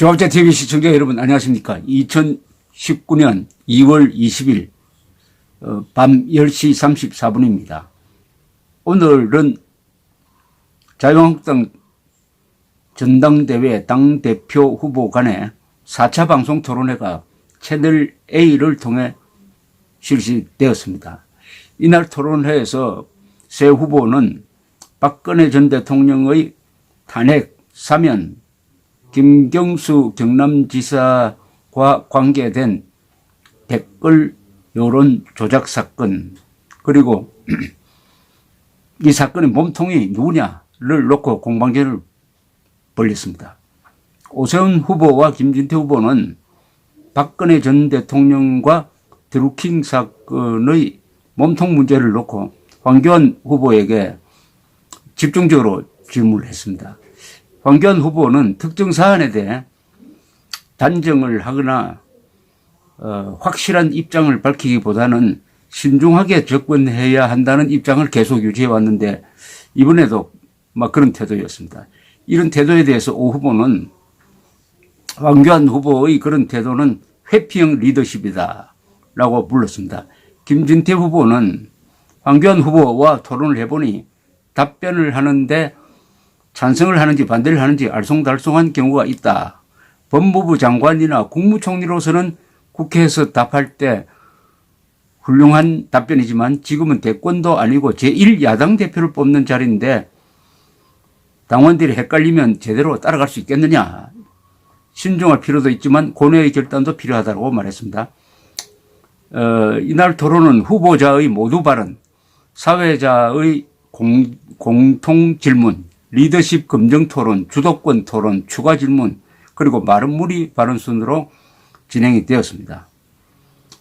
조합재TV 시청자 여러분 안녕하십니까. 2019년 2월 20일 밤 10시 34분입니다. 오늘은 자유한국당 전당대회 당대표 후보 간의 4차 방송 토론회가 채널 A를 통해 실시되었습니다. 이날 토론회에서 새 후보는 박근혜 전 대통령의 탄핵, 사면, 김경수 경남지사와 관계된 댓글 여론 조작 사건, 그리고 이 사건의 몸통이 누구냐를 놓고 공방전을 벌였습니다. 오세훈 후보와 김진태 후보는 박근혜 전 대통령과 드루킹 사건의 몸통 문제를 놓고 황교안 후보에게 집중적으로 질문을 했습니다. 황교안 후보는 특정 사안에 대해 단정을 하거나 확실한 입장을 밝히기보다는 신중하게 접근해야 한다는 입장을 계속 유지해 왔는데 이번에도 그런 태도였습니다. 이런 태도에 대해서 오 후보는 황교안 후보의 그런 태도는 회피형 리더십이다 라고 불렀습니다. 김진태 후보는 황교안 후보와 토론을 해보니 답변을 하는데 찬성을 하는지 반대를 하는지 알쏭달쏭한 경우가 있다. 법무부 장관이나 국무총리로서는 국회에서 답할 때 훌륭한 답변이지만 지금은 대권도 아니고 제1야당 대표를 뽑는 자리인데 당원들이 헷갈리면 제대로 따라갈 수 있겠느냐. 신중할 필요도 있지만 고뇌의 결단도 필요하다고 말했습니다. 이날 토론은 후보자의 모두 발언, 사회자의 공통 질문, 리더십 검증 토론, 주도권 토론, 추가 질문, 그리고 마른 무리 발언 순으로 진행이 되었습니다.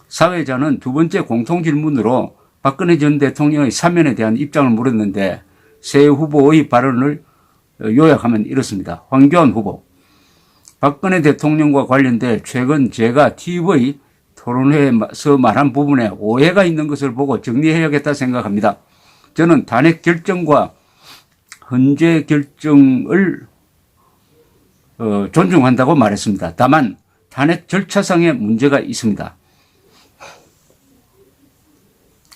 사회자는 두 번째 공통 질문으로 박근혜 전 대통령의 사면에 대한 입장을 물었는데 새 후보의 발언을 요약하면 이렇습니다. 황교안 후보, 박근혜 대통령과 관련돼 최근 제가 TV 토론회에서 말한 부분에 오해가 있는 것을 보고 정리해야겠다 생각합니다. 저는 탄핵 결정과 헌재 결정을 존중한다고 말했습니다. 다만 탄핵 절차상의 문제가 있습니다.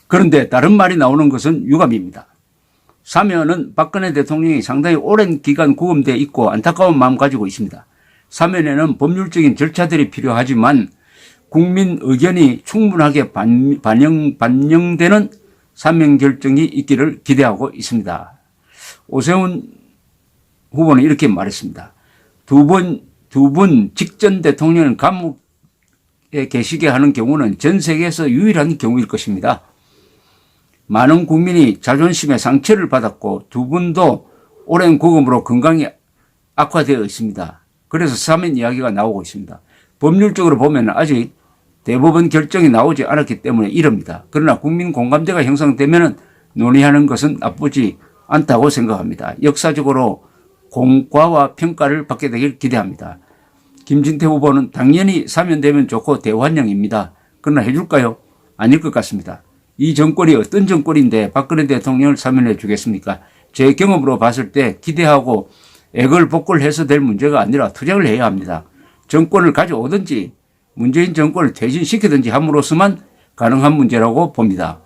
그런데 다른 말이 나오는 것은 유감입니다. 사면은 박근혜 대통령이 상당히 오랜 기간 구금되어 있고 안타까운 마음 가지고 있습니다. 사면에는 법률적인 절차들이 필요하지만 국민 의견이 충분하게 반영되는 사면 결정이 있기를 기대하고 있습니다. 오세훈 후보는 이렇게 말했습니다. 두 분 직전 대통령을 감옥에 계시게 하는 경우는 전 세계에서 유일한 경우일 것입니다. 많은 국민이 자존심에 상처를 받았고 두 분도 오랜 구금으로 건강이 악화되어 있습니다. 그래서 사면 이야기가 나오고 있습니다. 법률적으로 보면 아직 대법원 결정이 나오지 않았기 때문에 이럽니다. 그러나 국민 공감대가 형성되면 논의하는 것은 나쁘지 않다고 생각합니다. 역사적으로 공과와 평가를 받게 되길 기대합니다. 김진태 후보는 당연히 사면되면 좋고 대환영입니다. 그러나 해줄까요? 아닐 것 같습니다. 이 정권이 어떤 정권인데 박근혜 대통령을 사면해 주겠습니까? 제 경험으로 봤을 때 기대하고 애걸복걸해서 될 문제가 아니라 투쟁을 해야 합니다. 정권을 가져오든지 문재인 정권을 퇴진시키든지 함으로써만 가능한 문제라고 봅니다.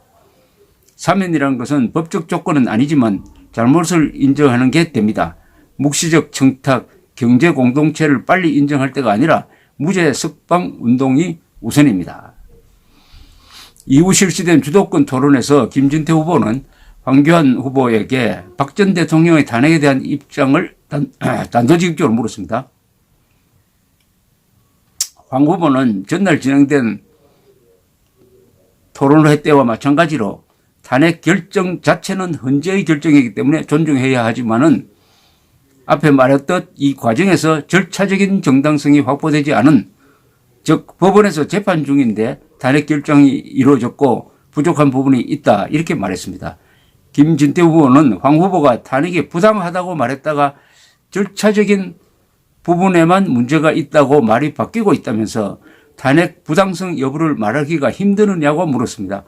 사면이라는 것은 법적 조건은 아니지만 잘못을 인정하는 게 됩니다. 묵시적 청탁, 경제 공동체를 빨리 인정할 때가 아니라 무죄 석방 운동이 우선입니다. 이후 실시된 주도권 토론에서 김진태 후보는 황교안 후보에게 박 전 대통령의 탄핵에 대한 입장을 단도직입적으로 물었습니다. 황 후보는 전날 진행된 토론회 때와 마찬가지로 탄핵 결정 자체는 헌재의 결정이기 때문에 존중해야 하지만은 앞에 말했듯 이 과정에서 절차적인 정당성이 확보되지 않은, 즉 법원에서 재판 중인데 탄핵 결정이 이루어졌고 부족한 부분이 있다 이렇게 말했습니다. 김진태 후보는 황 후보가 탄핵이 부당하다고 말했다가 절차적인 부분에만 문제가 있다고 말이 바뀌고 있다면서 탄핵 부당성 여부를 말하기가 힘드느냐고 물었습니다.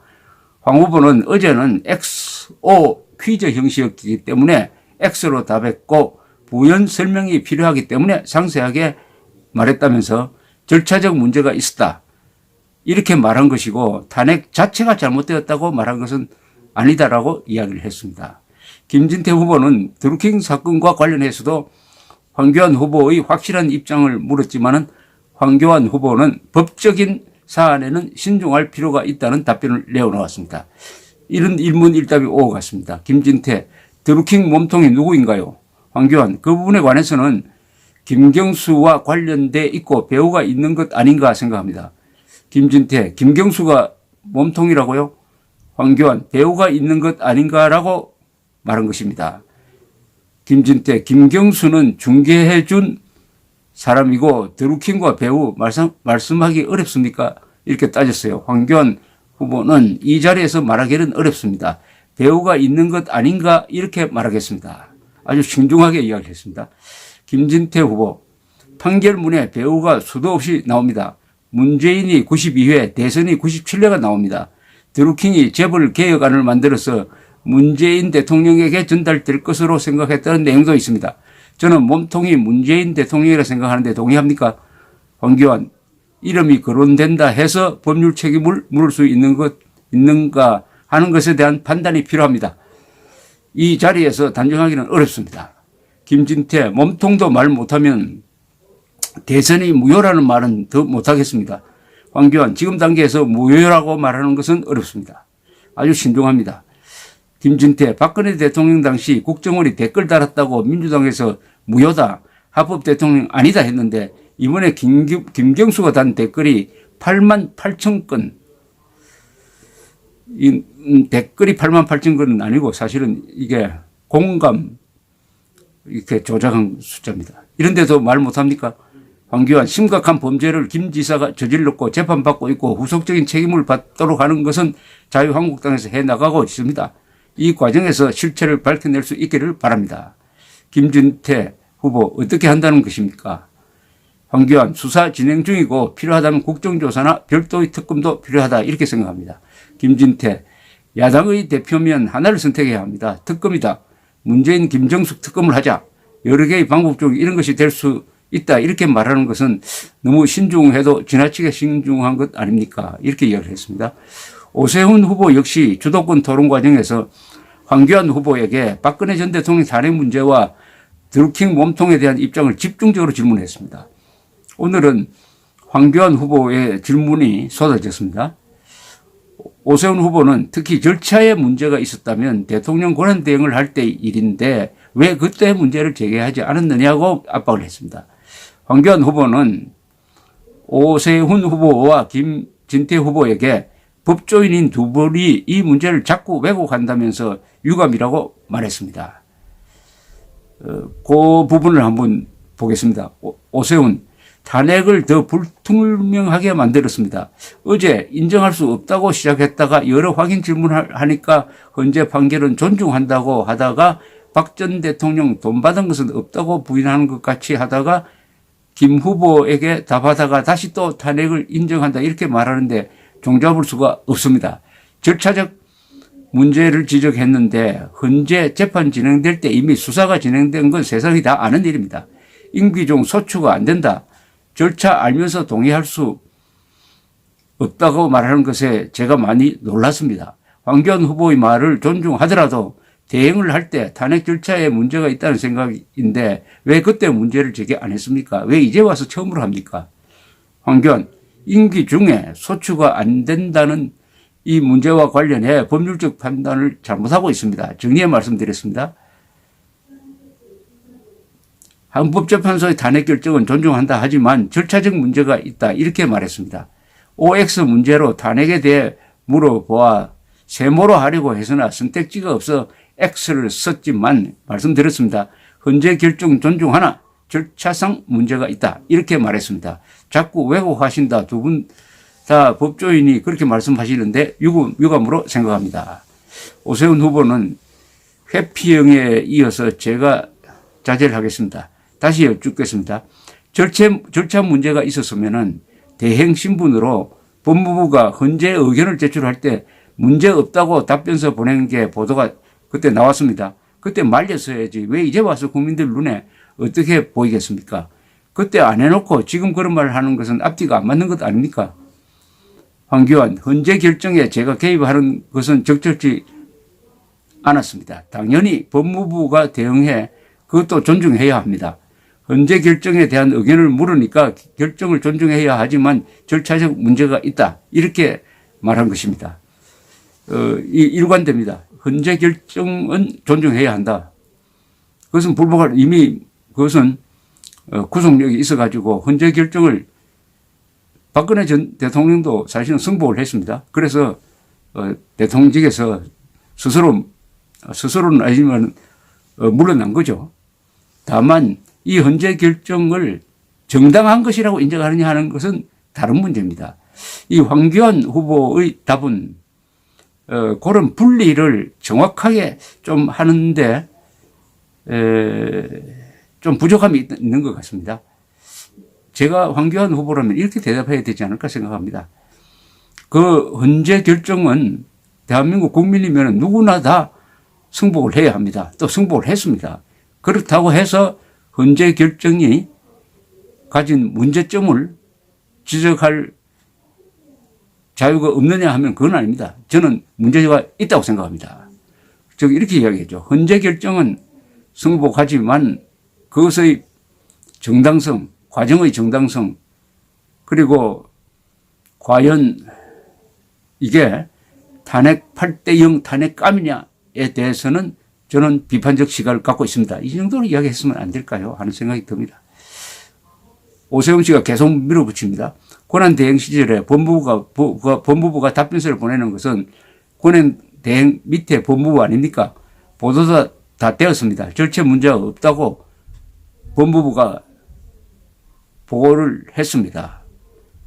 황 후보는 어제는 XO 퀴즈 형식이었기 때문에 X로 답했고 부연 설명이 필요하기 때문에 상세하게 말했다면서 절차적 문제가 있었다. 이렇게 말한 것이고 탄핵 자체가 잘못되었다고 말한 것은 아니다라고 이야기를 했습니다. 김진태 후보는 드루킹 사건과 관련해서도 황교안 후보의 확실한 입장을 물었지만은 황교안 후보는 법적인 사안에는 신중할 필요가 있다는 답변을 내어놓았습니다. 이런 일문일답이 오고 갔습니다. 김진태, 드루킹 몸통이 누구인가요? 황교안, 그 부분에 관해서는 김경수와 관련돼 있고 배우가 있는 것 아닌가 생각합니다. 김진태, 김경수가 몸통이라고요? 황교안, 배우가 있는 것 아닌가라고 말한 것입니다. 김진태, 김경수는 중개해 준 사람이고 드루킹과 배우 말씀하기 어렵습니까? 이렇게 따졌어요. 황교안 후보는 이 자리에서 말하기는 어렵습니다. 배우가 있는 것 아닌가 이렇게 말하겠습니다. 아주 신중하게 이야기했습니다. 김진태 후보, 판결문에 배우가 수도 없이 나옵니다. 문재인이 92회, 대선이 97회가 나옵니다. 드루킹이 재벌 개혁안을 만들어서 문재인 대통령에게 전달될 것으로 생각했다는 내용도 있습니다. 저는 몸통이 문재인 대통령이라 생각하는데 동의합니까? 황교안, 이름이 거론된다 해서 법률 책임을 물을 수 있는가 하는 것에 대한 판단이 필요합니다. 이 자리에서 단정하기는 어렵습니다. 김진태, 몸통도 말 못하면 대선이 무효라는 말은 더 못하겠습니다. 황교안, 지금 단계에서 무효라고 말하는 것은 어렵습니다. 아주 신중합니다. 김진태, 박근혜 대통령 당시 국정원이 댓글 달았다고 민주당에서 무효다, 합법 대통령 아니다 했는데 이번에 김경수가 단 댓글이 8만 8천 건. 이 댓글이 8만 8천 건은 아니고 사실은 이게 공감 이렇게 조작한 숫자입니다. 이런데도 말 못합니까? 황교안, 심각한 범죄를 김 지사가 저질렀고 재판받고 있고 후속적인 책임을 받도록 하는 것은 자유한국당에서 해나가고 있습니다. 이 과정에서 실체를 밝혀낼 수 있기를 바랍니다. 김진태 후보 어떻게 한다는 것입니까? 황교안, 수사 진행 중이고 필요하다면 국정조사나 별도의 특검도 필요하다 이렇게 생각합니다. 김진태, 야당의 대표면 하나를 선택해야 합니다. 특검이다. 문재인 김정숙 특검을 하자. 여러 개의 방법 중 이런 것이 될 수 있다 이렇게 말하는 것은 너무 신중해도 지나치게 신중한 것 아닙니까? 이렇게 이야기를 했습니다. 오세훈 후보 역시 주도권 토론 과정에서 황교안 후보에게 박근혜 전 대통령 탄핵 문제와 드루킹 몸통에 대한 입장을 집중적으로 질문했습니다. 오늘은 황교안 후보의 질문이 쏟아졌습니다. 오세훈 후보는 특히 절차에 문제가 있었다면 대통령 권한 대행을 할 때의 일인데 왜 그때 문제를 제기하지 않았느냐고 압박을 했습니다. 황교안 후보는 오세훈 후보와 김진태 후보에게 법조인인 두 분이 이 문제를 자꾸 왜곡한다면서 유감이라고 말했습니다. 그 부분을 한번 보겠습니다. 오세훈, 탄핵을 더 불투명하게 만들었습니다. 어제 인정할 수 없다고 시작했다가 여러 확인 질문을 하니까 헌재 판결은 존중한다고 하다가 박 전 대통령 돈 받은 것은 없다고 부인하는 것 같이 하다가 김 후보에게 답하다가 다시 또 탄핵을 인정한다 이렇게 말하는데 종잡을 수가 없습니다. 절차적 문제를 지적했는데 헌재 재판 진행될 때 이미 수사가 진행된 건 세상이 다 아는 일입니다. 임기 중 소추가 안 된다. 절차 알면서 동의할 수 없다고 말하는 것에 제가 많이 놀랐습니다. 황교안 후보의 말을 존중하더라도 대행을 할 때 탄핵 절차에 문제가 있다는 생각인데 왜 그때 문제를 제기 안 했습니까? 왜 이제 와서 처음으로 합니까? 황교안, 임기 중에 소추가 안 된다는 이 문제와 관련해 법률적 판단을 잘못하고 있습니다. 정리해 말씀드렸습니다. 헌법재판소의 탄핵 결정은 존중한다 하지만 절차적 문제가 있다 이렇게 말했습니다. OX 문제로 탄핵에 대해 물어보아 세모로 하려고 해서나 선택지가 없어 X를 썼지만 말씀드렸습니다. 헌재 결정 존중하나 절차상 문제가 있다 이렇게 말했습니다. 자꾸 왜곡하신다. 두 분 다 법조인이 그렇게 말씀하시는데 유감으로 생각합니다. 오세훈 후보는 회피형에 이어서 제가 자제를 하겠습니다. 다시 여쭙겠습니다. 절차 문제가 있었으면은 대행 신분으로 법무부가 헌재 의견을 제출할 때 문제 없다고 답변서 보낸 게 보도가 그때 나왔습니다. 그때 말렸어야지 왜 이제 와서 국민들 눈에 어떻게 보이겠습니까? 그때 안 해놓고 지금 그런 말을 하는 것은 앞뒤가 안 맞는 것 아닙니까? 황교안, 헌재 결정에 제가 개입하는 것은 적절치 않았습니다. 당연히 법무부가 대응해 그것도 존중해야 합니다. 헌재 결정에 대한 의견을 물으니까 결정을 존중해야 하지만 절차적 문제가 있다. 이렇게 말한 것입니다. 일관됩니다. 헌재 결정은 존중해야 한다. 그것은 불복할 이미 그것은 구속력이 있어가지고 헌재 결정을 박근혜 전 대통령도 사실은 승복을 했습니다. 그래서 대통령직에서 스스로는 아니지만 물러난 거죠. 다만 이 헌재 결정을 정당한 것이라고 인정하느냐 하는 것은 다른 문제입니다. 이 황교안 후보의 답은 그런 분리를 정확하게 좀 하는데 좀 부족함이 있는 것 같습니다. 제가 황교안 후보라면 이렇게 대답해야 되지 않을까 생각합니다. 그 헌재 결정은 대한민국 국민이면 누구나 다 승복을 해야 합니다. 또 승복을 했습니다. 그렇다고 해서 헌재 결정이 가진 문제점을 지적할 자유가 없느냐 하면 그건 아닙니다. 저는 문제가 있다고 생각합니다. 즉 이렇게 이야기했죠. 헌재 결정은 승복하지만 그것의 정당성, 과정의 정당성, 그리고 과연 이게 탄핵 8대0 탄핵감이냐에 대해서는 저는 비판적 시각을 갖고 있습니다. 이 정도로 이야기했으면 안 될까요? 하는 생각이 듭니다. 오세훈 씨가 계속 밀어붙입니다. 권한대행 시절에 법무부가 답변서를 보내는 것은 권한대행 밑에 법무부 아닙니까? 보도가 다 되었습니다. 절차 문제가 없다고 법무부가 보고를 했습니다.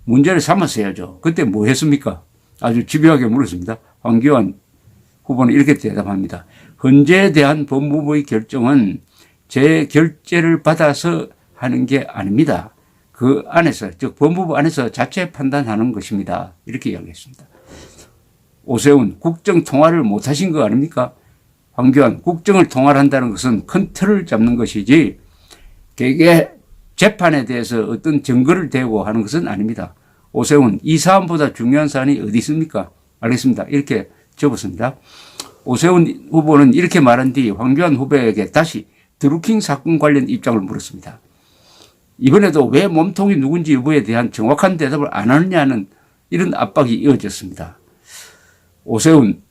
문제를 삼았어야죠. 그때 뭐 했습니까? 아주 집요하게 물었습니다. 황교안 후보는 이렇게 대답합니다. 헌재에 대한 법무부의 결정은 제 결재를 받아서 하는 게 아닙니다. 그 안에서, 즉 법무부 안에서 자체 판단하는 것입니다. 이렇게 이야기했습니다. 오세훈, 국정 통화를 못 하신 거 아닙니까? 황교안, 국정을 통화한다는 것은 큰 틀을 잡는 것이지 개개 재판에 대해서 어떤 증거를 대고 하는 것은 아닙니다. 오세훈, 이 사안보다 중요한 사안이 어디 있습니까? 알겠습니다. 이렇게 적었습니다. 오세훈 후보는 이렇게 말한 뒤 황교안 후보에게 다시 드루킹 사건 관련 입장을 물었습니다. 이번에도 왜 몸통이 누군지 여부에 대한 정확한 대답을 안 하느냐는 이런 압박이 이어졌습니다. 오세훈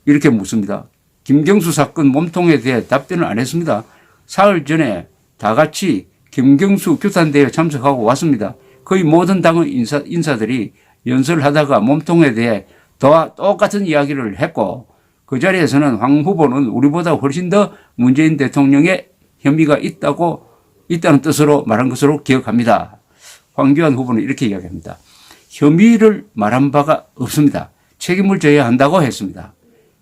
이렇게 묻습니다. 김경수 사건 몸통에 대해 답변을 안 했습니다. 사흘 전에 다 같이 김경수 규탄대회에 참석하고 왔습니다. 거의 모든 당의 인사들이 연설을 하다가 몸통에 대해 똑같은 이야기를 했고 그 자리에서는 황 후보는 우리보다 훨씬 더 문재인 대통령의 혐의가 있다는 뜻으로 말한 것으로 기억합니다. 황교안 후보는 이렇게 이야기합니다. 혐의를 말한 바가 없습니다. 책임을 져야 한다고 했습니다.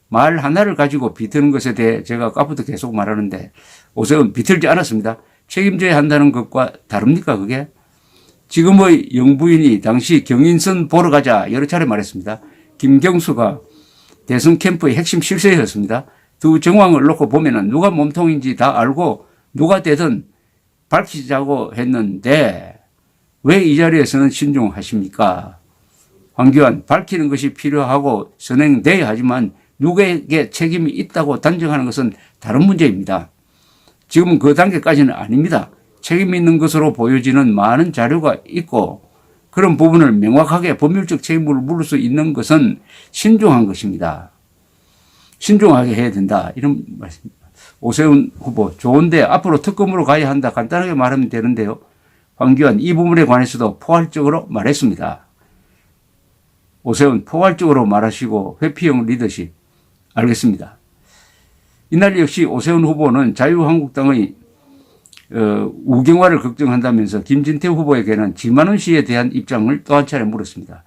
말 하나를 가지고 비트는 것에 대해 제가 아까부터 계속 말하는데 오세훈 비틀지 않았습니다. 책임져야 한다는 것과 다릅니까 그게? 지금의 영부인이 당시 경인선 보러 가자 여러 차례 말했습니다. 김경수가 대선 캠프의 핵심 실세였습니다. 두 정황을 놓고 보면은 누가 몸통인지 다 알고 누가 되든 밝히자고 했는데 왜 이 자리에서는 신중하십니까? 황교안, 밝히는 것이 필요하고 선행돼야 하지만 누구에게 책임이 있다고 단정하는 것은 다른 문제입니다. 지금은 그 단계까지는 아닙니다. 책임 있는 것으로 보여지는 많은 자료가 있고 그런 부분을 명확하게 법률적 책임을 물을 수 있는 것은 신중한 것입니다. 신중하게 해야 된다. 이런 말씀입니다. 오세훈 후보 좋은데 앞으로 특검으로 가야 한다. 간단하게 말하면 되는데요. 황교안 이 부분에 관해서도 포괄적으로 말했습니다. 오세훈 포괄적으로 말하시고 회피형 리더십 알겠습니다. 이날 역시 오세훈 후보는 자유한국당의 우경화를 걱정한다면서 김진태 후보에게는 지만원 씨에 대한 입장을 또 한 차례 물었습니다.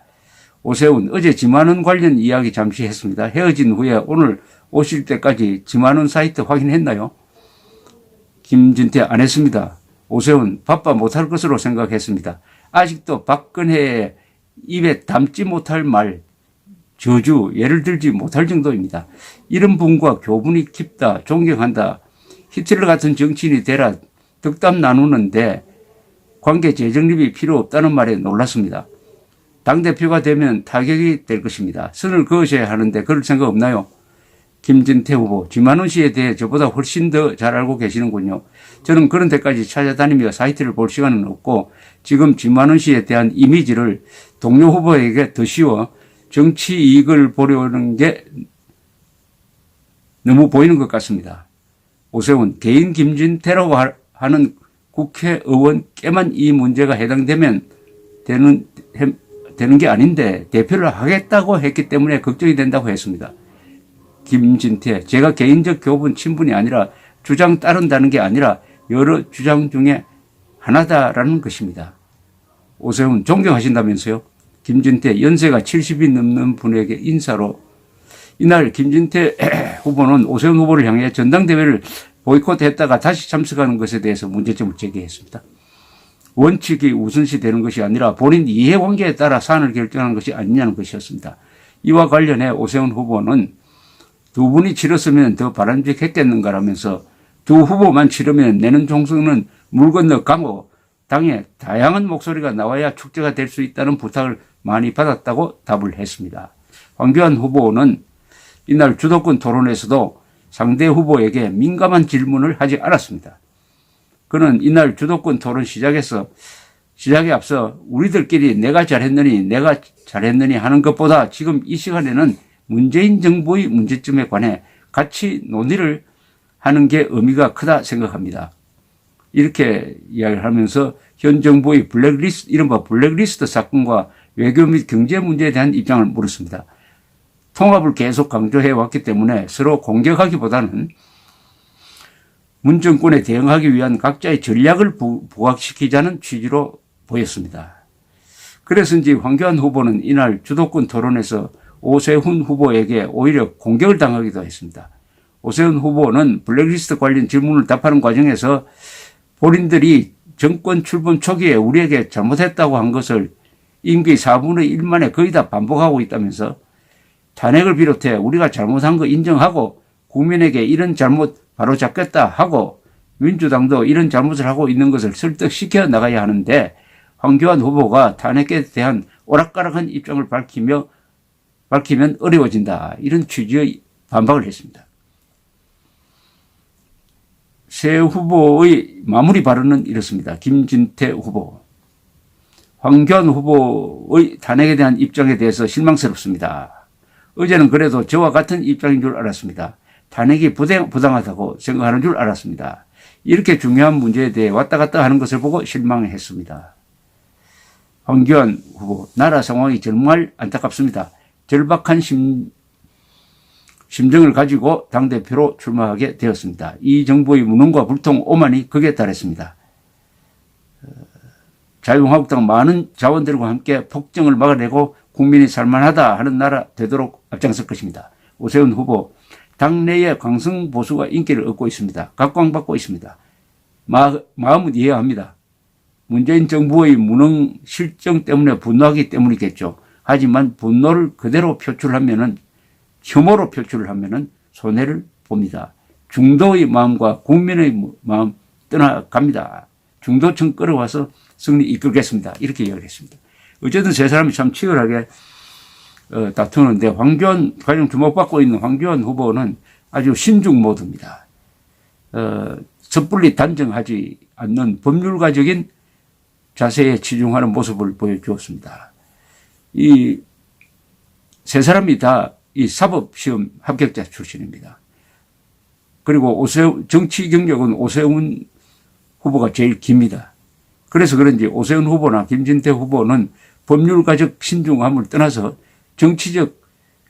오세훈 어제 지만원 관련 이야기 잠시 했습니다. 헤어진 후에 오늘 오실 때까지 지만원 사이트 확인했나요? 김진태 안 했습니다. 오세훈 바빠 못할 것으로 생각했습니다. 아직도 박근혜의 입에 담지 못할 말 저주 예를 들지 못할 정도입니다. 이런 분과 교분이 깊다 존경한다. 히틀러 같은 정치인이 되라 덕담 나누는데 관계 재정립이 필요 없다는 말에 놀랐습니다. 당대표가 되면 타격이 될 것입니다. 선을 그으셔야 하는데 그럴 생각 없나요? 김진태 후보, 지만원 씨에 대해 저보다 훨씬 더 잘 알고 계시는군요. 저는 그런 데까지 찾아다니며 사이트를 볼 시간은 없고 지금 지만원 씨에 대한 이미지를 동료 후보에게 더 씌워 정치 이익을 보려는 게 너무 보이는 것 같습니다. 오세훈, 개인 김진태라고 하는 국회의원께만 이 문제가 해당되면 되는 게 아닌데 대표를 하겠다고 했기 때문에 걱정이 된다고 했습니다. 김진태, 제가 개인적 교분 친분이 아니라 주장 따른다는 게 아니라 여러 주장 중에 하나다라는 것입니다. 오세훈, 존경하신다면서요? 김진태, 연세가 70이 넘는 분에게 인사로 이날 김진태 후보는 오세훈 후보를 향해 전당대회를 보이콧했다가 다시 참석하는 것에 대해서 문제점을 제기했습니다. 원칙이 우선시 되는 것이 아니라 본인 이해관계에 따라 사안을 결정하는 것이 아니냐는 것이었습니다. 이와 관련해 오세훈 후보는 두 분이 치렀으면 더 바람직했겠는가라면서 두 후보만 치르면 내년 총선은 물 건너 가고 당에 다양한 목소리가 나와야 축제가 될 수 있다는 부탁을 많이 받았다고 답을 했습니다. 황교안 후보는 이날 주도권 토론에서도 상대 후보에게 민감한 질문을 하지 않았습니다. 그는 이날 주도권 토론 시작에 앞서 우리들끼리 내가 잘했느니 하는 것보다 지금 이 시간에는 문재인 정부의 문제점에 관해 같이 논의를 하는 게 의미가 크다 생각합니다. 이렇게 이야기를 하면서 현 정부의 이른바 블랙리스트 사건과 외교 및 경제 문제에 대한 입장을 물었습니다. 통합을 계속 강조해 왔기 때문에 서로 공격하기보다는 문 정권에 대응하기 위한 각자의 전략을 부각시키자는 취지로 보였습니다. 그래서인지 황교안 후보는 이날 주도권 토론에서 오세훈 후보에게 오히려 공격을 당하기도 했습니다. 오세훈 후보는 블랙리스트 관련 질문을 답하는 과정에서 본인들이 정권 출범 초기에 우리에게 잘못했다고 한 것을 임기 4분의 1 만에 거의 다 반복하고 있다면서 탄핵을 비롯해 우리가 잘못한 거 인정하고 국민에게 이런 잘못 바로잡겠다 하고 민주당도 이런 잘못을 하고 있는 것을 설득시켜 나가야 하는데 황교안 후보가 탄핵에 대한 오락가락한 입장을 밝히면 어려워진다. 이런 취지의 반박을 했습니다. 새 후보의 마무리 발언은 이렇습니다. 김진태 후보. 황교안 후보의 탄핵에 대한 입장에 대해서 실망스럽습니다. 어제는 그래도 저와 같은 입장인 줄 알았습니다. 탄핵이 부당하다고 생각하는 줄 알았습니다. 이렇게 중요한 문제에 대해 왔다 갔다 하는 것을 보고 실망했습니다. 황교안 후보, 나라 상황이 정말 안타깝습니다. 절박한 심정을 가지고 당대표로 출마하게 되었습니다. 이 정부의 무능과 불통, 오만이 극에 달했습니다. 자유한국당 많은 자원들과 함께 폭정을 막아내고 국민이 살만하다 하는 나라 되도록 앞장설 것입니다. 오세훈 후보, 당내의 강성 보수가 인기를 얻고 있습니다. 각광받고 있습니다. 마음은 이해합니다. 문재인 정부의 무능 실정 때문에 분노하기 때문이겠죠. 하지만 분노를 그대로 혐오로 표출을 하면은 손해를 봅니다. 중도의 마음과 국민의 마음 떠나갑니다. 중도층 끌어와서 승리 이끌겠습니다. 이렇게 이야기를 했습니다. 어쨌든 세 사람이 참 치열하게 다투는데 가장 주목받고 있는 황교안 후보는 아주 신중 모드입니다. 섣불리 단정하지 않는 법률가적인 자세에 치중하는 모습을 보여주었습니다. 이 세 사람이 다 이 사법시험 합격자 출신입니다. 그리고 정치 경력은 오세훈 후보가 제일 깁니다. 그래서 그런지 오세훈 후보나 김진태 후보는 법률가적 신중함을 떠나서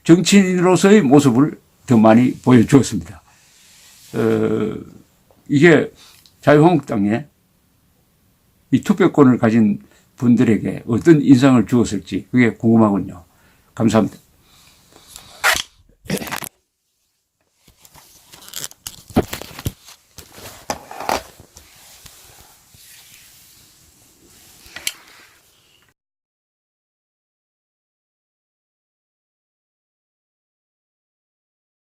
정치인으로서의 모습을 더 많이 보여주었습니다. 이게 자유한국당에 이 투표권을 가진 분들에게 어떤 인상을 주었을지 그게 궁금하군요. 감사합니다.